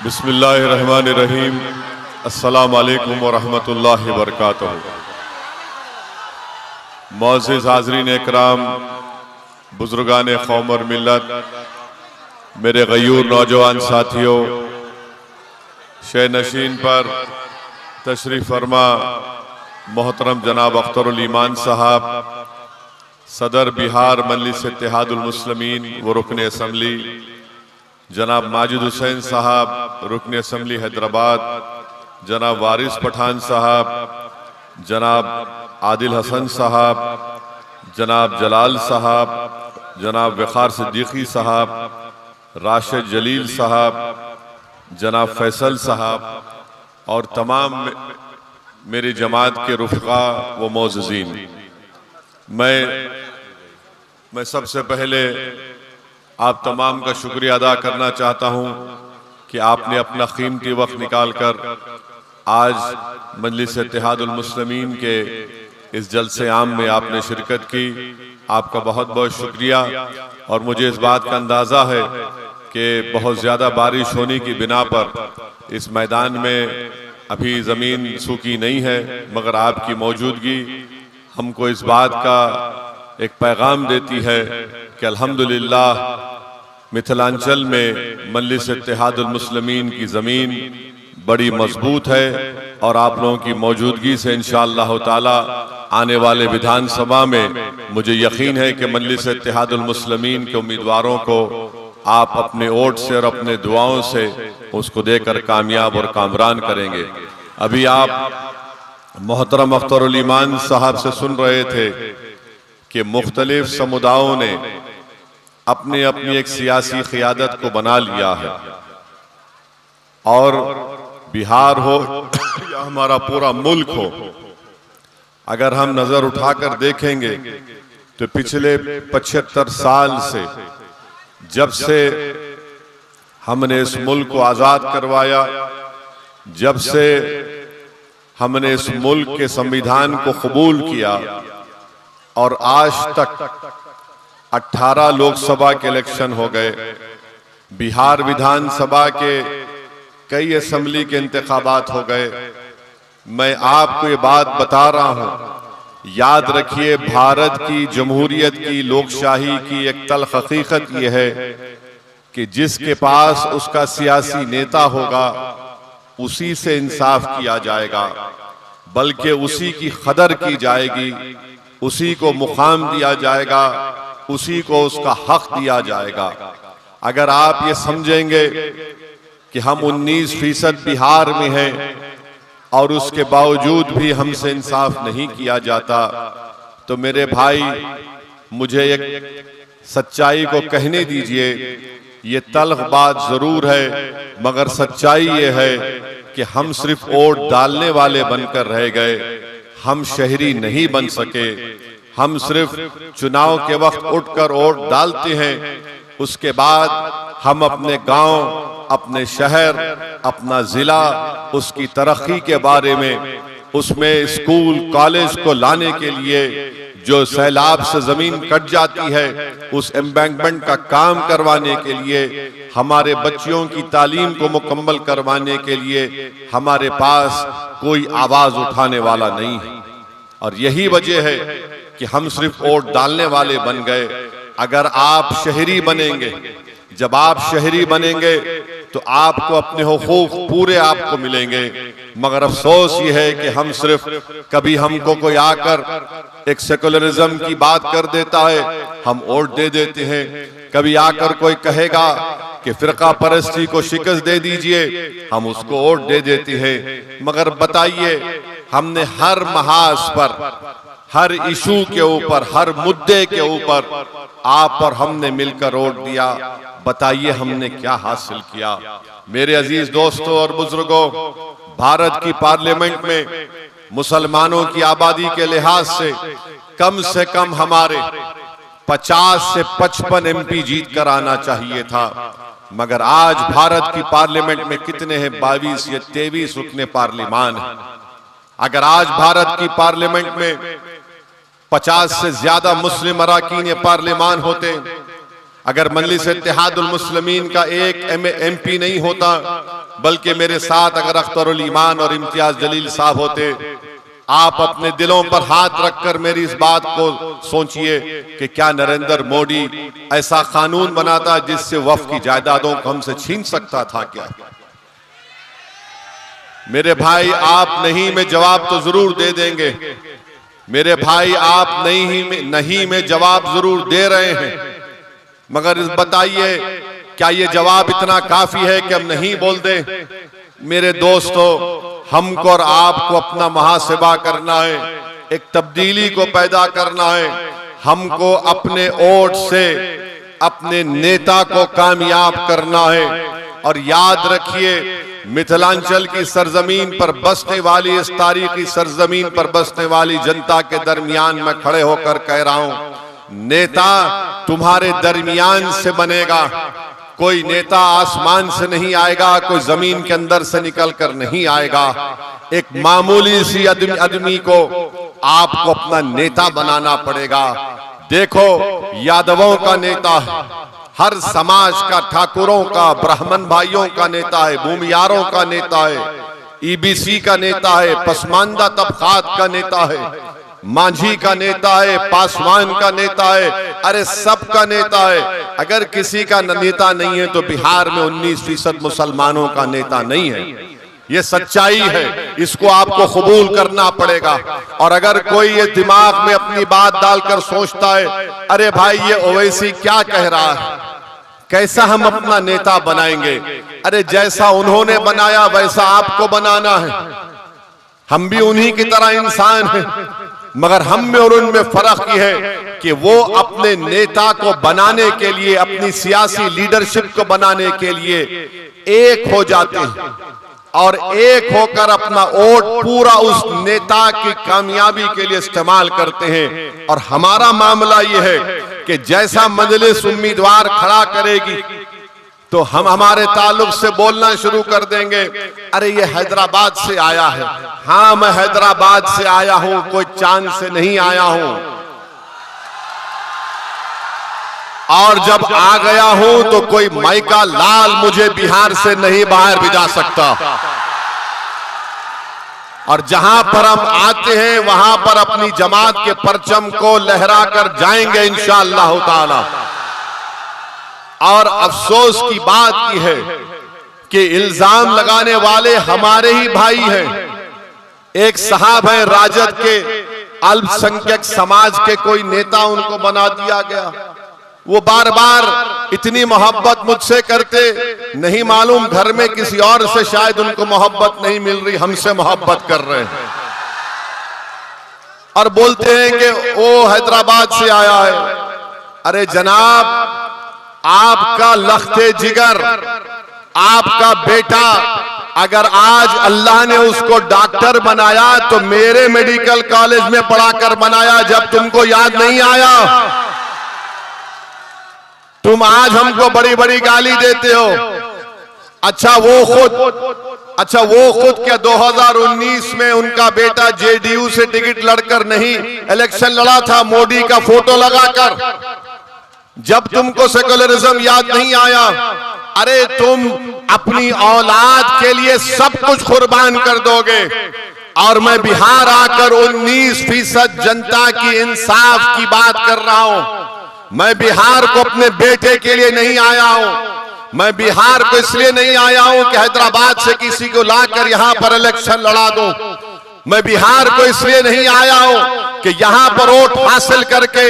बिस्मिल्लाहिर्रहमानिर्रहीम। अस्सलामु अलैकुम वरहमतुल्लाहि वबरकातुहू। मुअज़्ज़िज़ हाज़रीन इकराम, बुज़ुर्गान क़ौम और मिल्लत, मेरे गयूर नौजवान साथियों, शे नशीन पर तशरीफ़ फरमा मोहतरम जनाब अख्तरुल ईमान साहब, सदर बिहार मजलिस इत्तेहादुल मुस्लिमीन व रुकन असम्बली, जनाब माजिद हुसैन साहब रुकन असम्बली हैदराबाद, जनाब वारिस पठान साहब, जनाब आदिल हसन साहब, जनाब जलाल साहब, जनाब वक़ार सिद्दीकी साहब, राशिद जलील साहब, जनाब फैसल साहब और तमाम मेरी जमात के रुफ़क़ा व मोअज़्ज़िज़ीन, मैं सबसे पहले आप तमाम का शुक्रिया अदा करना चाहता हूं कि आपने अपना कीमती वक्त निकाल कर आज मजलिस इत्तेहादुल मुस्लिमीन के इस जलसे आम में आपने शिरकत की। आपका बहुत बहुत शुक्रिया। और मुझे इस बात का अंदाज़ा है कि बहुत ज़्यादा बारिश होने की बिना पर इस मैदान में अभी ज़मीन सूखी नहीं है, मगर आपकी मौजूदगी हमको इस बात का एक पैगाम देती है कि अल्हम्दुलिल्लाह मिथिलांचल में मजलिस इत्तेहादुल मुस्लिमीन की ज़मीन बड़ी मजबूत है और आप लोगों की मौजूदगी से इंशाअल्लाह ताला आने वाले विधानसभा में मुझे यकीन है कि मजलिस इत्तेहादुल मुस्लिमीन के उम्मीदवारों को आप अपने वोट से और अपने दुआओं से उसको देकर कामयाब और कामरान करेंगे। अभी आप मोहतरम अख्तरुल ईमान साहब से सुन रहे थे कि मुख्तलिफ समुदायों ने अपनी अपनी एक सियासी क़ियादत को बना लिया है, और बिहार हो या हमारा पूरा मुल्क हो, अगर हम नजर उठाकर देखेंगे तो पिछले 75 साल से, जब से हमने इस मुल्क को आजाद करवाया, जब से हमने इस मुल्क के संविधान को कबूल किया और आज तक 18 लोकसभा के इलेक्शन हो गए, बिहार विधानसभा के कई असेंबली के इंतखाबात हो गए। मैं आपको ये बात बता रहा हूं, याद रखिए, भारत की जमहूरियत की, लोकशाही की एक तल्ख हकीकत ये है कि जिसके पास उसका सियासी नेता होगा उसी से इंसाफ किया जाएगा, बल्कि उसी की कदर की जाएगी, उसी को मुकाम दिया जाएगा, उसी को उसका हक दिया जाएगा। अगर आप ये समझेंगे कि हम 19% बिहार में हैं और उसके बावजूद भी हमसे इंसाफ नहीं किया जाता, तो मेरे भाई मुझे एक सच्चाई को कहने दीजिए। ये तल्ख बात जरूर है, मगर सच्चाई ये है कि हम सिर्फ वोट डालने वाले बनकर रह गए, हम शहरी नहीं बन सके। हम सिर्फ चुनाव के वक्त उठकर वोट डालते हैं, उसके बाद हम अपने गांव, अपने शहर, अपना जिला, उसकी तरक्की के बारे में, उसमें स्कूल कॉलेज को लाने के लिए जो सैलाब से जमीन कट जाती है उस एम्बैंकमेंट का काम करवाने के लिए, हमारे बच्चियों की तालीम को मुकम्मल करवाने के लिए हमारे पास कोई आवाज उठाने वाला नहीं है। और यही वजह है कि हम सिर्फ वोट डालने वाले बन गए। अगर आप शहरी बनेंगे, जब आप शहरी बनेंगे तो आपको अपने हुकूक पूरे आपको मिलेंगे, मगर अफसोस ये है कि हम सिर्फ, कभी हमको कोई आकर एक सेकुलरिज्म की बात कर देता है, हम वोट दे देते हैं। कभी आकर कोई कहेगा कि फिरका परस्ती को शिकस्त दे दीजिए, हम उसको वोट दे देते हैं। मगर बताइए, हमने हर महाज पर, हर इशू के ऊपर, हर मुद्दे के ऊपर आप और हमने मिलकर वोट दिया, बताइए हमने क्या हासिल किया। मेरे अजीज दोस्तों और बुजुर्गों, भारत की पार्लियामेंट में मुसलमानों की आबादी के लिहाज से कम हमारे 50 से 55 MP जीत कर आना चाहिए था, मगर आज भारत की पार्लियामेंट में कितने हैं? 22 या 23 रुकने पार्लिमान है। अगर आज भारत की पार्लियामेंट में 50 से ज्यादा मुस्लिम अराकीन पार्लियामान होते, अगर मजलिस इत्तेहादुल मुस्लिमीन का एक MP नहीं होता, बल्कि मेरे साथ अगर अख्तरुल ईमान और इम्तियाज जलील साहब होते, आप अपने दिलों पर हाथ रखकर मेरी इस बात को सोचिए कि क्या नरेंद्र मोदी ऐसा कानून बनाता जिससे वक्फ की जायदादों को हमसे छीन सकता था क्या? मेरे भाई, आप नहीं में जवाब तो जरूर दे देंगे। मेरे भाई, आप नहीं में जवाब जरूर दे रहे हैं, मगर बताइए क्या ये जवाब इतना काफी है कि हम नहीं बोल दें? मेरे दोस्तों, हमको और आपको अपना मुहासिबा करना है, एक तब्दीली को पैदा करना है। हमको अपने वोट से अपने नेता को कामयाब करना है। और याद रखिए, मिथिलांचल की सरजमीन पर बसने वाली, इस तारीखी सरजमीन पर बसने वाली जनता के दरमियान मैं खड़े होकर कह रहा हूं, नेता तुम्हारे दरमियान से बनेगा। कोई नेता आसमान से नहीं आएगा, कोई जमीन के अंदर से निकल कर नहीं आएगा। एक मामूली सी आदमी को आपको अपना नेता बनाना पड़ेगा। देखो, यादवों का नेता है, हर समाज का, ठाकुरों का, ब्राह्मण भाइयों का नेता है, भूमियारों का नेता है, EBC का नेता है, पसमानदा तबकात का नेता है, मांझी का नेता है, पासवान का नेता है, अरे सबका नेता है। अगर किसी का नेता नहीं है तो बिहार में 19% मुसलमानों का नेता नहीं है। ये सच्चाई है, इसको आपको कबूल करना पड़ेगा। और अगर कोई ये दिमाग में अपनी बात डालकर सोचता है, अरे भाई ये ओवैसी क्या कह रहा है, कैसा हम अपना नेता बनाएंगे? अरे जैसा उन्होंने बनाया वैसा आपको बनाना है। हम भी उन्हीं की तरह इंसान हैं, मगर हम में और उनमें फर्क यह है कि वो अपने नेता को बनाने के लिए, अपनी सियासी लीडरशिप को बनाने के लिए एक हो जाते हैं और एक होकर अपना वोट पूरा उस नेता की कामयाबी के लिए इस्तेमाल करते हैं। और हमारा मामला यह है कि जैसा मजलिस उम्मीदवार खड़ा करेगी तो हम हमारे ताल्लुक से बोलना शुरू कर देंगे, अरे ये हैदराबाद से आया है। हाँ, मैं हैदराबाद से आया हूं, कोई चांद से नहीं आया हूं। और जब आ गया हूं तो कोई माइका लाल मुझे बिहार से नहीं बाहर भिजा सकता। और जहां पर हम आते हैं वहां पर अपनी जमात के परचम को लहरा कर जाएंगे इंशाअल्लाह ताला। और अफसोस की बात यह है कि इल्जाम लगाने वाले हमारे ही भाई हैं। एक साहब है राजद के, अल्पसंख्यक समाज के कोई नेता उनको बना दिया गया। वो बार बार इतनी मोहब्बत मुझसे करते, नहीं मालूम घर में किसी और से शायद उनको मोहब्बत नहीं मिल रही, हमसे मोहब्बत कर रहे हैं। और बोलते हैं कि वो हैदराबाद से आया है। अरे जनाब, आपका लख्ते जिगर, आपका बेटा, अगर आज अल्लाह ने उसको डॉक्टर बनाया तो मेरे मेडिकल कॉलेज में पढ़ाकर बनाया, जब तुमको याद नहीं आया। तुम आज हमको बड़ी बड़ी गाली देते हो। अच्छा वो खुद क्या 2019 में उनका बेटा JDU से टिकट लड़कर नहीं इलेक्शन लड़ा था, मोदी का फोटो लगाकर। जब तुमको सेकुलरिज्म याद नहीं आया, अरे तुम अपनी औलाद के लिए सब कुछ कुर्बान कर दोगे। और मैं बिहार आकर 19% जनता की इंसाफ की बात कर रहा हूं। मैं बिहार को अपने बेटे के लिए नहीं आया हूं। मैं बिहार को इसलिए नहीं आया हूं कि हैदराबाद से किसी को लाकर यहां पर इलेक्शन लड़ा दूं। मैं बिहार को इसलिए नहीं आया हूं कि यहां पर वोट हासिल करके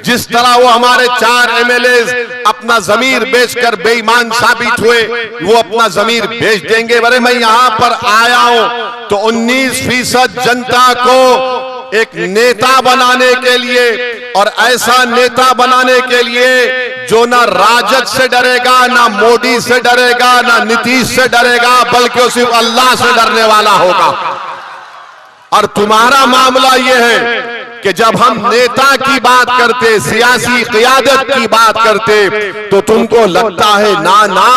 जिस तरह वो हमारे 4 MLAs अपना जमीर बेचकर बेईमान साबित हुए, वो अपना जमीर बेच देंगे। अरे मैं यहां पर आया हूं तो 19% जनता को एक नेता बनाने के लिए, और ऐसा नेता बनाने के लिए जो ना राजद से डरेगा, ना मोदी से डरेगा, ना नीतीश से डरेगा, बल्कि वो सिर्फ अल्लाह से डरने वाला होगा। और तुम्हारा मामला यह है कि जब हम नेता की बात करते, सियासी क़ियादत की बात करते, तो तुमको लगता है ना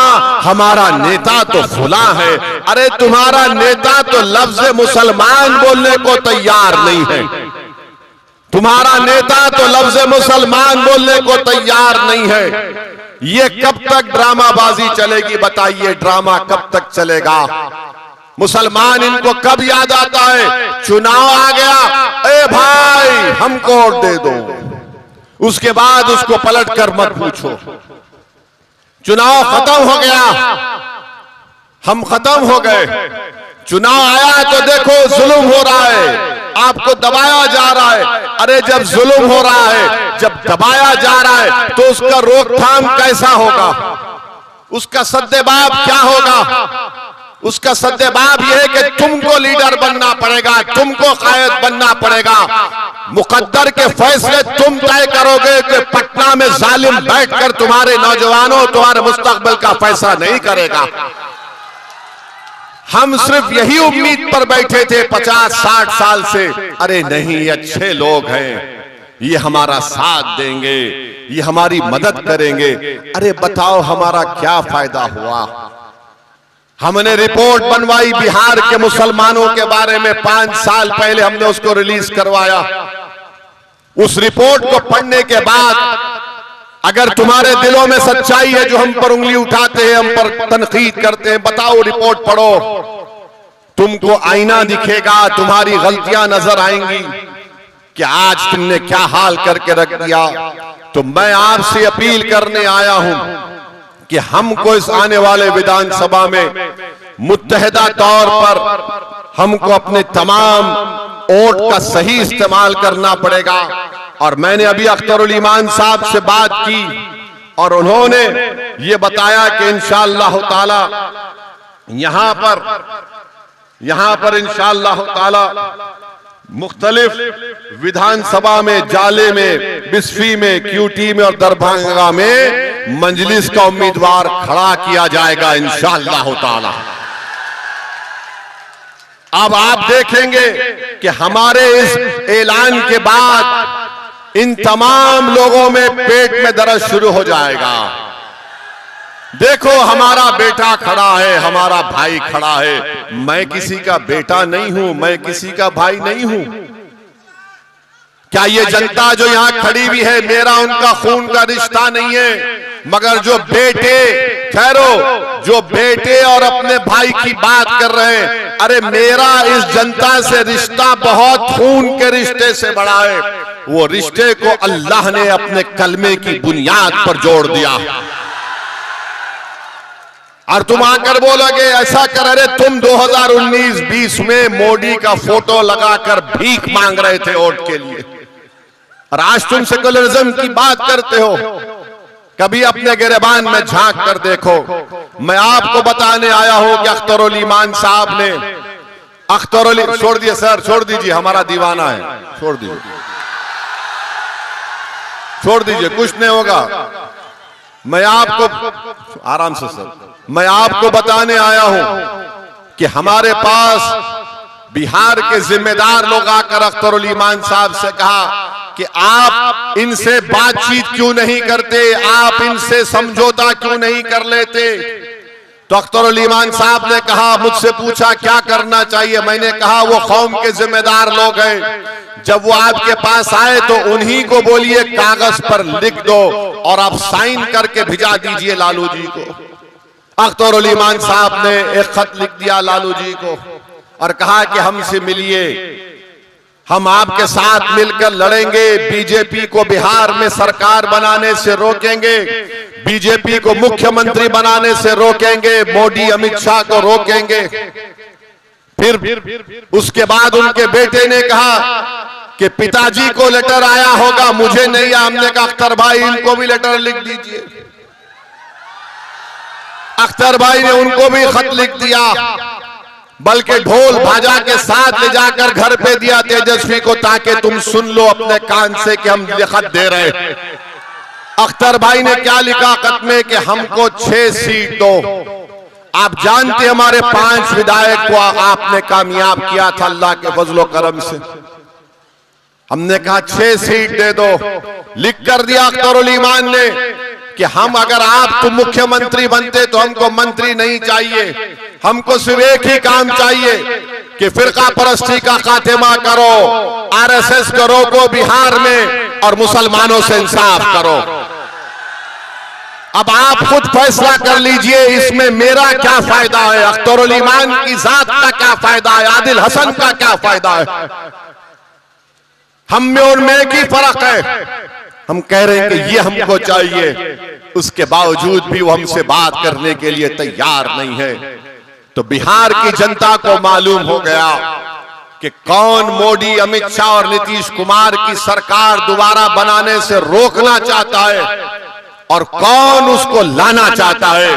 हमारा नेता तो खुला है। अरे तुम्हारा नेता तो लफ्ज़ मुसलमान बोलने को तैयार नहीं है। तुम्हारा नेता तो लफ्ज मुसलमान बोलने को तैयार नहीं है। ये कब तक ड्रामाबाजी चलेगी बताइए, ड्रामा कब तक चलेगा? मुसलमान इनको कब याद आता है? चुनाव आ गया, ए भाई हमको वोट दे दो, उसके बाद उसको पलट कर मत पूछो। चुनाव खत्म हो गया, हम खत्म हो गए, चुनाव आया तो देखो जुल्म हो रहा है, आपको दबाया जा रहा है। अरे जब जुल्म हो रहा है, जब दबाया जा रहा है, तो उसका रोकथाम कैसा होगा? उसका सद्देबाब क्या होगा? उसका सद्देबाब यह है कि तुमको लीडर बनना पड़ेगा, तुमको कायद बनना पड़ेगा। मुकद्दर के फैसले तुम तय करोगे कि पटना में जालिम बैठकर तुम्हारे नौजवानों, तुम्हारे मुस्तकबिल का फैसला नहीं करेगा। हम सिर्फ यही उम्मीद पर बैठे थे 50-60 साल से, अरे नहीं ये अच्छे लोग हैं, ये हमारा साथ देंगे, ये हमारी मदद करेंगे। अरे बताओ हमारा क्या फायदा हुआ? हमने रिपोर्ट बनवाई बिहार के मुसलमानों के बारे में, 5 साल पहले हमने उसको रिलीज करवाया। उस रिपोर्ट को पढ़ने के बाद अगर तुम्हारे दिलों में सच्चाई है, जो हम पर उंगली उठाते हैं, हम पर तनकीद करते हैं, बताओ रिपोर्ट पढ़ो, तुमको आईना दिखेगा, तुम्हारी गलतियां नजर आएंगी कि आज तुमने क्या हाल करके रख दिया। तो मैं आपसे अपील करने आया हूं कि हमको इस आने वाले विधानसभा में मुत्तहिदा तौर पर हमको अपने तमाम वोट का सही इस्तेमाल करना पड़ेगा। और मैंने अभी अख्तरुल ईमान साहब से बात की और उन्होंने ये बताया कि इंशाअल्लाह ताला यहां पर इंशाअल्लाह ताला मुख्तलिफ विधानसभा में, जाले में, बिस्फी में, क्यूटी में और दरभंगा में मजलिस का उम्मीदवार खड़ा किया जाएगा इंशाअल्लाह ताला। अब आप देखेंगे कि हमारे इस ऐलान के बाद इन तमाम लोगों में पेट में दर्द शुरू हो जाएगा। देखो हमारा बेटा खड़ा है, हमारा भाई खड़ा है। मैं किसी का बेटा नहीं हूं, मैं किसी का भाई नहीं हूं। क्या ये जनता जो यहां खड़ी हुई है, मेरा उनका खून का रिश्ता नहीं है, मगर जो बेटे, ठहरो, जो बेटे और अपने भाई की बात कर रहे हैं, अरे मेरा इस जनता से रिश्ता बहुत खून के रिश्ते से बड़ा है। वो रिश्ते को अल्लाह ने अपने कलमे की बुनियाद पर जोड़ दिया। और तुम आकर बोलोगे ऐसा कर, अरे तुम 2019-20 में मोदी का फोटो लगाकर भीख मांग रहे थे वोट के लिए, और आज तुम सेकुलरिज्म की बात करते हो। कभी अपने गिरबान में झांक कर देखो। मैं आपको बताने आया हूं कि अख्तरुल ईमान साहब ने, अख्तरुल, छोड़ दिए सर, छोड़ दीजिए, हमारा दीवाना है, छोड़ दीजिए, छोड़ दीजिए, कुछ नहीं होगा। मैं आपको, आराम से सर, मैं आपको बताने आया हूं कि हमारे पास बिहार के जिम्मेदार लोग आकर अख्तरुल ईमान साहब से कहा कि आप इनसे बातचीत क्यों नहीं करते, आप इनसे समझौता क्यों नहीं कर लेते। तो अख्तरुल ईमान साहब ने कहा, मुझसे पूछा क्या करना चाहिए। मैंने कहा वो कौम के जिम्मेदार लोग हैं, जब वो आपके पास आए तो उन्हीं को बोलिए कागज पर लिख दो और आप साइन करके भिजा दीजिए लालू जी को। अख्तरुल ईमान साहब ने एक खत लिख दिया लालू जी को और कहा कि हमसे मिलिए, हम आपके साथ मिलकर लड़ेंगे, बीजेपी को बिहार में सरकार बनाने से रोकेंगे, बीजेपी को मुख्यमंत्री बनाने से रोकेंगे, मोदी अमित शाह को रोकेंगे। फिर उसके बाद उनके बेटे ने कहा कि पिताजी को लेटर आया होगा, मुझे नहीं। हमने कहा अख्तर भाई इनको भी लेटर लिख दीजिए। अख्तर भाई ने उनको भी खत लिख दिया, बल्कि ढोल बाजा के साथ ले जाकर घर पे दिया तेजस्वी को, ताकि तुम सुन लो अपने कान से कि हम खत दे रहे हैं। अख्तर भाई ने क्या लिखा खत में कि हमको 6 सीट दो। आप जानते हमारे 5 विधायक को आपने कामयाब किया था अल्लाह के फजलो करम से। हमने कहा 6 सीट दे दो। लिख कर दिया अख्तरुल ईमान ने कि हम, अगर आप तुम मुख्यमंत्री बनते तो हमको मंत्री नहीं चाहिए, हमको सिर्फ एक ही काम चाहिए कि फिरका परस्ती का खात्मा करो, आरएसएस को रोको बिहार में और मुसलमानों से इंसाफ करो। अब आप खुद फैसला कर लीजिए, इसमें मेरा क्या फायदा है, अख्तरुल ईमान की जात का क्या फायदा है, आदिल हसन का क्या फायदा है। हम में और में की फर्क है। हम कह रहे हैं कि ये हमको चाहिए, उसके बावजूद भी वो हमसे बात करने के लिए तैयार नहीं है। तो बिहार की जनता को मालूम हो गया कि कौन मोदी, अमित शाह और नीतीश कुमार की सरकार दोबारा बनाने से रोकना चाहता है और कौन उसको लाना चाहता है।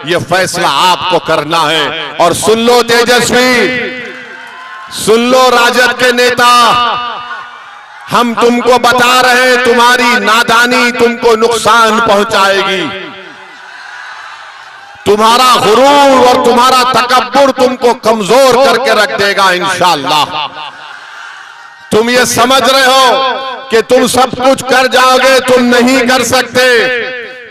यह फैसला आपको करना है। और सुन लो तेजस्वी, सुन लो राजद के नेता, हम तुमको बता रहे हैं तुम्हारी नादानी तुमको नुकसान पहुंचाएगी। तुम्हारा गुरूर और तुम्हारा तकब्बुर तुमको कमजोर करके रख देगा इंशाअल्लाह। तुम ये समझ रहे हो कि तुम सब कुछ कर जाओगे, तुम नहीं कर सकते।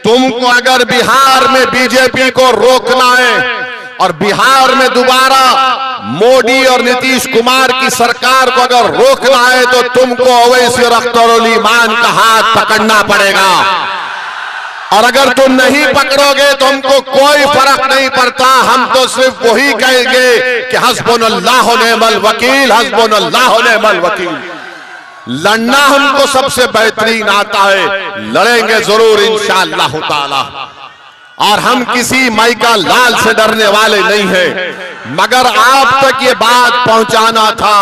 तुमको अगर बिहार में बीजेपी को रोकना है और बिहार में दोबारा मोदी और नीतीश कुमार की सरकार को अगर रोकना है तो तुमको ओवैसी और अख्तरुल ईमान का हाथ पकड़ना पड़ेगा। और अगर तुम नहीं पकड़ोगे तो हमको कोई फर्क नहीं पड़ता। हम तो सिर्फ वही कहेंगे कि हस्बुनल्लाहु निअमल वकील, हस्बुनल्लाहु निअमल वकील। लड़ना हमको सबसे बेहतरीन आता है, लड़ेंगे जरूर इंशाअल्लाह ताला। और हम किसी माइका लाल से डरने वाले नहीं हैं, मगर आप तक ये बात पहुंचाना था,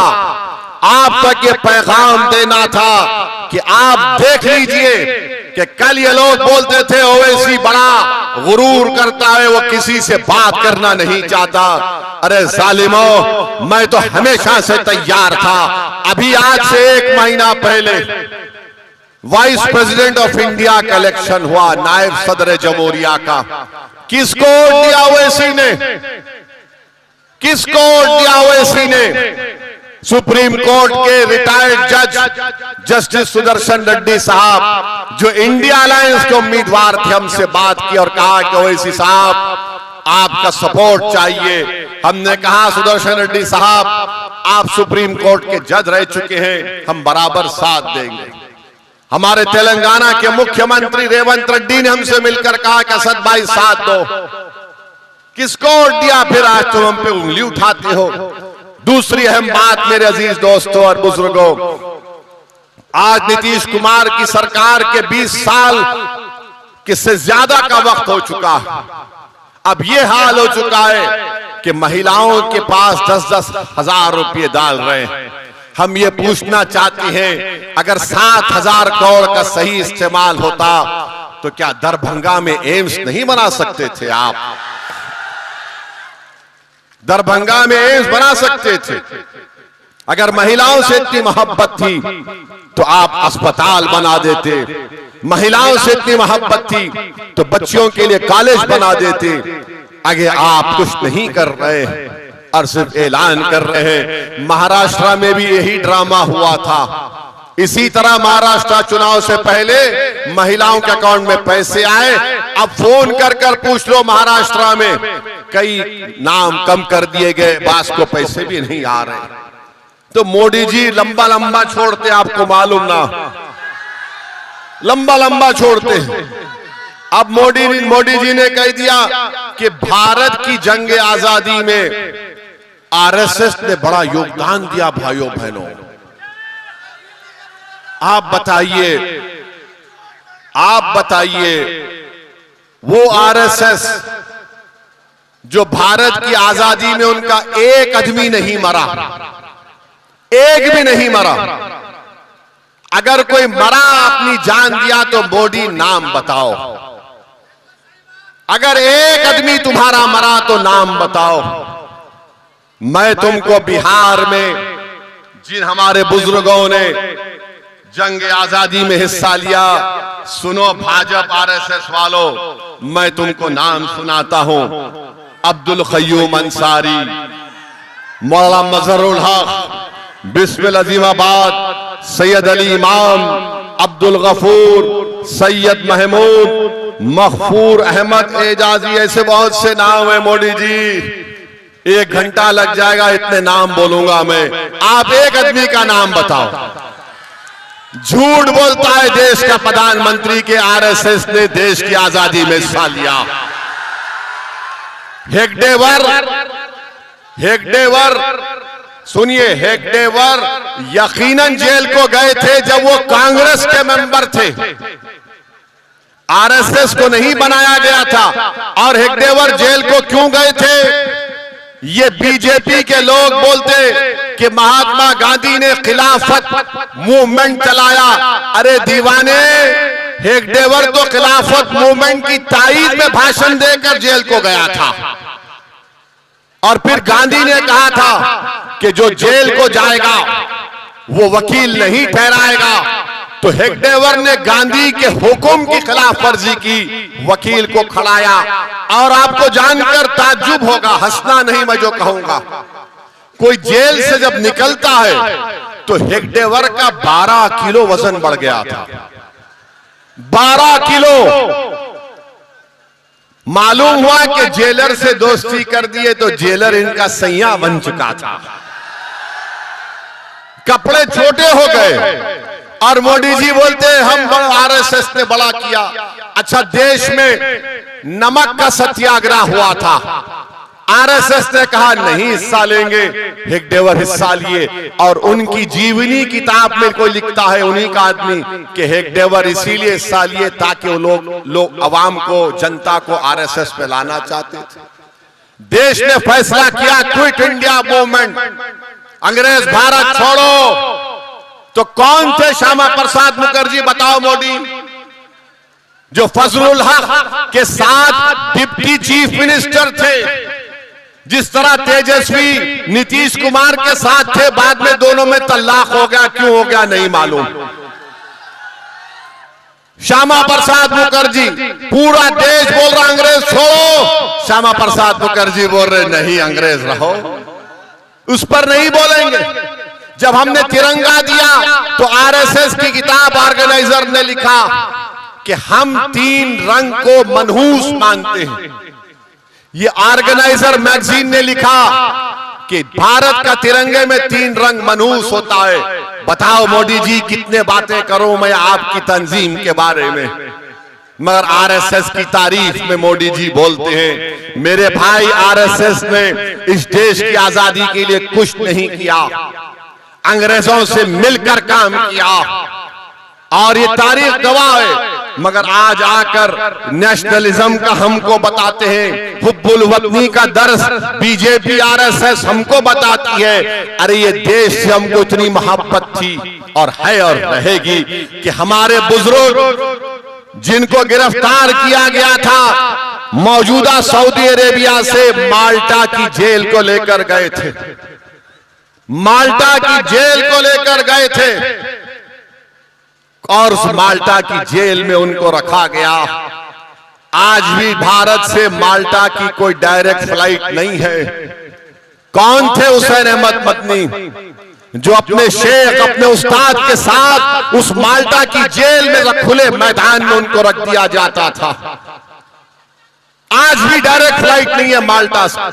आप तक ये पैगाम देना था कि आप देख लीजिए कि कल ये लोग बोलते थे ओवैसी बड़ा गुरूर करता है, वो किसी से बात करना नहीं चाहता। अरे जालिमो, मैं तो हमेशा से तैयार था। अभी आज से 1 महीना पहले वाइस प्रेसिडेंट ऑफ इंडिया का इलेक्शन हुआ, नायब सदर जमहूरिया का। किसको वोट दिया ओवैसी ने? किसको वोट दिया ओवैसी ने? सुप्रीम कोर्ट के रिटायर्ड जज जस्टिस सुदर्शन रेड्डी साहब, जो इंडिया अलायंस के उम्मीदवार थे, हमसे बात की और कहा कि ओवैसी साहब आपका सपोर्ट चाहिए। हमने कहा सुदर्शन रेड्डी साहब, आप सुप्रीम कोर्ट के जज रह चुके हैं, हम बराबर साथ देंगे। हमारे तेलंगाना के मुख्यमंत्री रेवंत रेड्डी ने हमसे मिलकर कहा कि असद भाई साथ दो। किसको वोट दिया फिर आज तुम हम पे उंगली उठाते हो? दूसरी अहम बात मेरे अजीज दोस्तों और बुजुर्गों, आज नीतीश कुमार की सरकार के 20 साल से ज्यादा का वक्त हो चुका है। अब यह हाल हो चुका है कि महिलाओं के पास 10-10 हजार रुपये डाल रहे हैं। हम ये पूछना चाहते हैं, अगर 7,000 करोड़ का सही इस्तेमाल होता तो क्या दरभंगा में एम्स नहीं बना सकते थे आप? दरभंगा में एम्स बना सकते थे। अगर महिलाओं से इतनी मोहब्बत थी तो आप अस्पताल बना देते। महिलाओं से इतनी मोहब्बत थी तो बच्चियों के लिए कॉलेज बना देते। आगे आप कुछ नहीं कर रहे और सिर्फ ऐलान कर रहे हैं। महाराष्ट्र में भी यही ड्रामा हुआ था। इसी तरह महाराष्ट्र चुनाव से पहले महिलाओं के अकाउंट में पैसे आए। अब फोन कर कर पूछ लो, महाराष्ट्र में कई नाम कम कर दिए गए, बास को पैसे भी नहीं आ रहे। तो मोदी जी लंबा लंबा छोड़ते, आपको मालूम ना, लंबा लंबा छोड़ते हैं। अब मोदी जी ने कह दिया कि भारत की जंग आजादी में आरएसएस ने बड़ा योगदान दिया। भाइयों बहनों, आप बताइए वो आरएसएस जो भारत की आजादी में उनका एक आदमी नहीं मरा, एक भी नहीं मरा। अगर कोई मरा अपनी जान दिया तो मोदी नाम बताओ। अगर एक आदमी तुम्हारा मरा तो नाम बताओ। मैं तुमको बिहार में जिन हमारे बुजुर्गों ने जंग आजादी में हिस्सा लिया, सुनो भाजपा आरएसएस वालों, मैं तुमको नाम सुनाता हूं। अब्दुल क़य्यूम अंसारी, मौलाना मजहरुल हक, बिस्मिल अजीमाबाद, सैयद अली इमाम, अब्दुल गफूर, सैयद महमूद, मखफूर अहमद एजाजी, ऐसे बहुत से नाम है मोदी जी। 1 घंटा लग जाएगा, इतने नाम बोलूंगा मैं। आप एक आदमी का नाम बताओ। झूठ बोलता है देश का प्रधानमंत्री के आरएसएस ने देश की आजादी में हिस्सा लिया। हेगडेवर सुनिए, हेगडेवर यकीनन जेल को गए थे जब वो कांग्रेस के मेंबर थे, आरएसएस को नहीं बनाया गया था। और हेगडेवर जेल को क्यों गए थे? ये बीजेपी के लोग बोलते कि महात्मा गांधी ने खिलाफत मूवमेंट चलाया। अरे दीवाने, हेगडेवर तो खिलाफत मूवमेंट की तारीफ में भाषण देकर जेल को गया था। और फिर गांधी ने कहा था कि जो जेल को जाएगा वो वकील नहीं ठहराएगा। तो हेगडेवर ने गांधी के हुक्म की खिलाफ वर्जी की, वकील को खड़ाया। और आपको जानकर ताज्जुब होगा, हंसना नहीं मैं जो कहूंगा, कोई जेल से जब निकलता है तो हेगडेवर का 12 किलो वजन बढ़ गया था। 12 किलो। मालूम हुआ कि जेलर से दोस्ती कर दिए तो जेलर इनका सैया बन चुका था। कपड़े छोटे हो गए। और मोदी जी बोलते हम आरएसएस ने बड़ा किया। अच्छा, देश में नमक का सत्याग्रह हुआ था, आरएसएस ने कहा नहीं हिस्सा लेंगे, हेगडेवर हिस्सा लिए। और उनकी जीवनी किताब में कोई लिखता है, उन्हीं का आदमी, कि हेगडेवर इसीलिए हिस्सा लिए ताकि वो लोग अवाम को, जनता को आरएसएस पे लाना चाहते थे। देश ने फैसला किया क्विट इंडिया मूवमेंट, अंग्रेज भारत छोड़ो। तो कौन थे श्यामा प्रसाद मुखर्जी? बताओ मोदी, जो फजलुल हक के साथ डिप्टी चीफ मिनिस्टर थे। जिस तरह तेजस्वी नीतीश कुमार के साथ थे, बाद में दोनों में तलाक हो गया, क्यों हो गया नहीं मालूम। श्यामा प्रसाद मुखर्जी, पूरा देश बोल रहा अंग्रेज छोड़ो, श्यामा प्रसाद मुखर्जी बोल रहे नहीं अंग्रेज रहो। उस पर नहीं बोलेंगे। जब हमने तिरंगा दिया तो आरएसएस की किताब ऑर्गेनाइजर ने लिखा कि हम 3 रंग को मनहूस मानते हैं। ये ऑर्गेनाइजर मैगजीन ने लिखा कि भारत का तिरंगे में 3 रंग मनहूस होता है। बताओ मोदी जी, कितने बातें करूं मैं आपकी तंजीम के बारे में, मगर आरएसएस की तारीफ में मोदी जी बोलते हैं। मेरे भाई, आरएसएस ने इस देश की आजादी के लिए कुछ नहीं किया, अंग्रेजों से मिलकर काम किया। और ये तारीख गवाह है। मगर आज आकर नेशनलिज्म का हमको बताते हैं, हुब्बुल वतनी का दर्स बीजेपी आरएसएस हमको बताती है। अरे ये देश से हमको इतनी मोहब्बत थी और है और रहेगी कि हमारे बुजुर्ग जिनको गिरफ्तार किया गया था, मौजूदा सऊदी अरेबिया से माल्टा की जेल को लेकर गए थे। माल्टा की जेल को लेकर गए थे और उस माल्टा की जेल में उनको रखा गया। आज भी भारत से माल्टा की कोई डायरेक्ट फ्लाइट नहीं है। कौन थे हुसैन अहमद मदनी, जो अपने शेख, अपने उस्ताद के साथ उस माल्टा की जेल में खुले मैदान में उनको रख दिया जाता था। आज भी डायरेक्ट फ्लाइट नहीं है माल्टा से।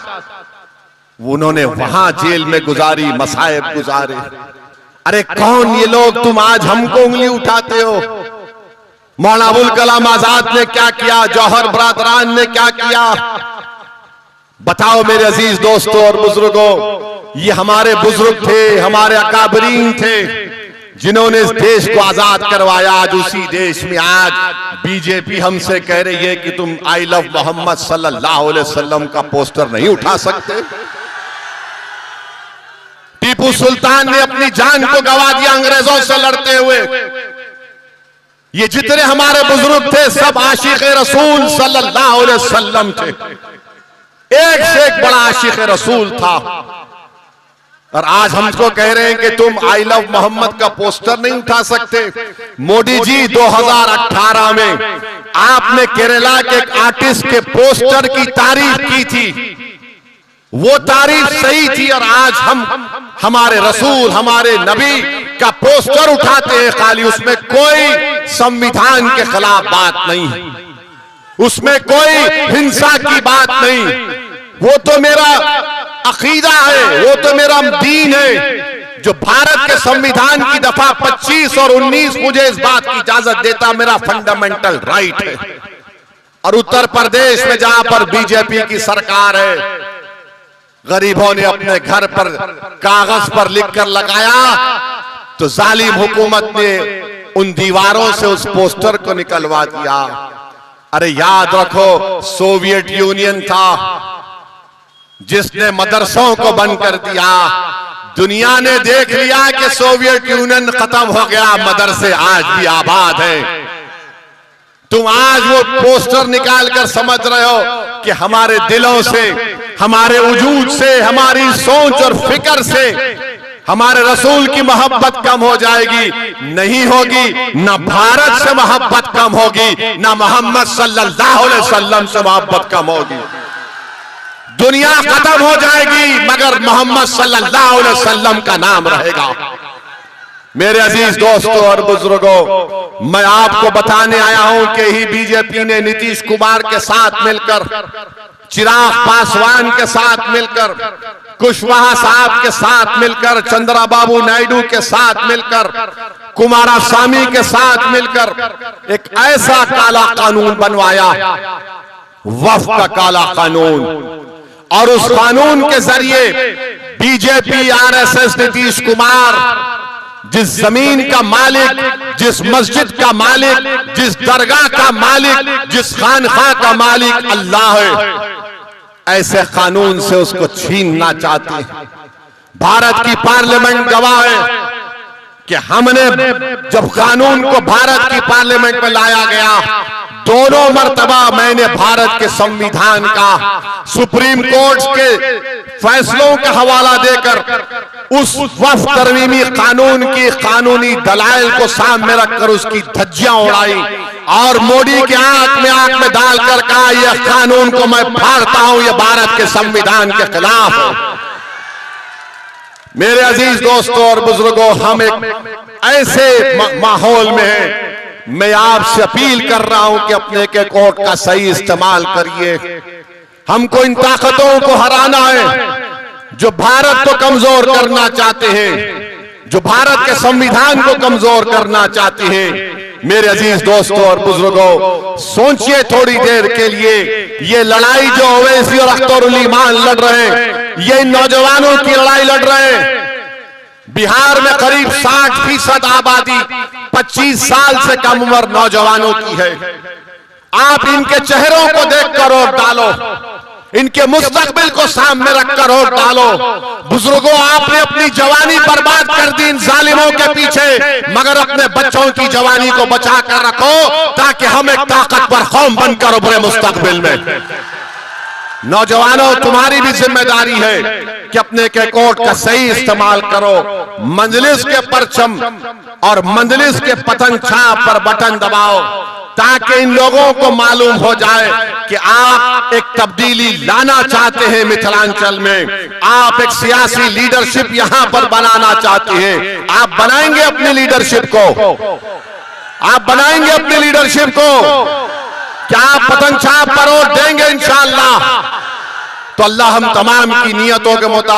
उन्होंने वहां जेल में गुजारी, मसाइब गुजारे। अरे कौन ये लोग, तुम आज हमको उंगली उठाते हो? मौलाना अबुल कलाम आजाद ने क्या किया? जौहर बरदरान ने क्या किया? बताओ मेरे अजीज दोस्तों और बुजुर्गों, ये हमारे बुजुर्ग थे, हमारे अकाबरीन थे, जिन्होंने इस देश को आजाद करवाया। आज उसी देश में आज बीजेपी हमसे कह रही है कि तुम आई लव मोहम्मद सल्लल्लाहु अलैहि वसल्लम का पोस्टर नहीं उठा सकते। टीपू सुल्तान ने अपनी जान को गंवा दिया अंग्रेजों से लड़ते हुए। ये जितने हमारे बुजुर्ग थे सब आशिक रसूल सल्लल्लाहु अलैहि वसल्लम थे। एक से एक बड़ा आशिक रसूल था। और आज हमको कह रहे हैं कि तुम आई लव मोहम्मद का पोस्टर नहीं उठा सकते। मोदी जी 2018 में आपने केरला के एक आर्टिस्ट के पोस्टर की तारीफ की थी, वो तारीफ सही थी। और आज हम हमारे रसूल, हमारे नबी का पोस्टर उठाते हैं खाली। उसमें कोई संविधान के खिलाफ बात नहीं है, उसमें कोई हिंसा की बात नहीं। वो तो मेरा अकीदा है, वो तो मेरा दीन है। जो भारत के संविधान की दफा 25 और 19 मुझे इस बात की इजाजत देता, मेरा फंडामेंटल राइट है। और उत्तर प्रदेश में जहां पर बीजेपी की सरकार है, गरीबों ने अपने घर पर कागज पर लिखकर लगाया तो जालिम हुकूमत ने उन दीवारों से उस पोस्टर को निकलवा दिया। अरे याद रखो, सोवियत यूनियन था जिसने मदरसों को बंद कर दिया। दुनिया ने देख लिया कि सोवियत यूनियन खत्म हो गया, मदरसे आज भी आबाद है। तुम आज वो पोस्टर निकाल कर समझ रहे हो कि हमारे दिलों से, हमारे वजूद से, हमारी सोच और फिक्र से हमारे रसूल की मोहब्बत कम हो जाएगी? नहीं होगी। ना भारत से मोहब्बत कम होगी, ना मोहम्मद सल्लल्लाहु अलैहि वसल्लम से मोहब्बत कम होगी। दुनिया खत्म हो जाएगी मगर मोहम्मद सल्लल्लाहु अलैहि वसल्लम का नाम रहेगा। मेरे अजीज दोस्तों और बुजुर्गों, मैं आपको बताने आया हूं कि ही बीजेपी ने नीतीश कुमार के साथ मिलकर, चिराग पासवान के साथ मिलकर, कुशवाहा साहब के साथ मिलकर, चंद्रबाबू नायडू के साथ मिलकर, कुमारस्वामी के साथ मिलकर एक ऐसा काला कानून बनवाया, वक्फ का काला कानून। और उस कानून के जरिए बीजेपी, आरएसएस, नीतीश कुमार जिस जमीन का मालिक, जिस मस्जिद का मालिक, जिस दरगाह का मालिक, जिस खानखा का मालिक अल्लाह है, ऐसे कानून से उसको छीनना चाहते हैं। भारत की पार्लियामेंट गवाह है कि हमने जब कानून को भारत की पार्लियामेंट में लाया गया, दोनों मर्तबा मैंने भारत के संविधान का, सुप्रीम कोर्ट के फैसलों का हवाला देकर उस वक्फ तरमीमी कानून की कानूनी दलाइल को सामने रखकर उसकी धज्जियां उड़ाई और मोदी के आंख में डालकर कहा, यह कानून को मैं फाड़ता हूं, यह भारत के संविधान के खिलाफ है। मेरे अजीज दोस्तों और बुजुर्गों, हम एक ऐसे माहौल में हैं, मैं आपसे अपील कर रहा हूं कि अपने के कोर्ट का सही इस्तेमाल करिए। हमको इन ताकतों को हराना है जो भारत को कमजोर करना चाहते हैं, जो भारत के संविधान को कमजोर करना चाहते हैं। मेरे अजीज दोस्तों और बुजुर्गों, सोचिए थोड़ी देर के लिए, ये लड़ाई जो ओवैसी और अख्तरुल ईमान लड़ रहे हैं, ये नौजवानों की लड़ाई लड़ रहे हैं। बिहार में करीब 60% आबादी 25 साल से कम उम्र नौजवानों की है। आप इनके चेहरों को देखकर वोट डालो, इनके मुस्तकबिल को सामने रखकर वोट डालो। बुजुर्गों, आपने अपनी जवानी बर्बाद कर दी इन जालिमों के पीछे, मगर अपने बच्चों की जवानी को बचा कर रखो ताकि हम एक ताकतवर कौम बनकर उभरे मुस्तकबिल में। नौजवानों, तुम्हारी भी जिम्मेदारी है कि अपने के कोर्ट का सही इस्तेमाल करो। मंजलिस के परचम और मंजलिस के पतंग छाप पर बटन दबाओ ताकि इन लोगों को मालूम हो जाए कि आप एक तब्दीली लाना चाहते हैं मिथिलांचल में। आप एक सियासी लीडरशिप यहां पर बनाना चाहते हैं। आप बनाएंगे अपनी लीडरशिप को, आप बनाएंगे अपनी लीडरशिप को। क्या आप पतंग छाप पर वोट देंगे इंशाअल्लाह? तो अल्लाह हम तमाम की नियतों के मुताबिक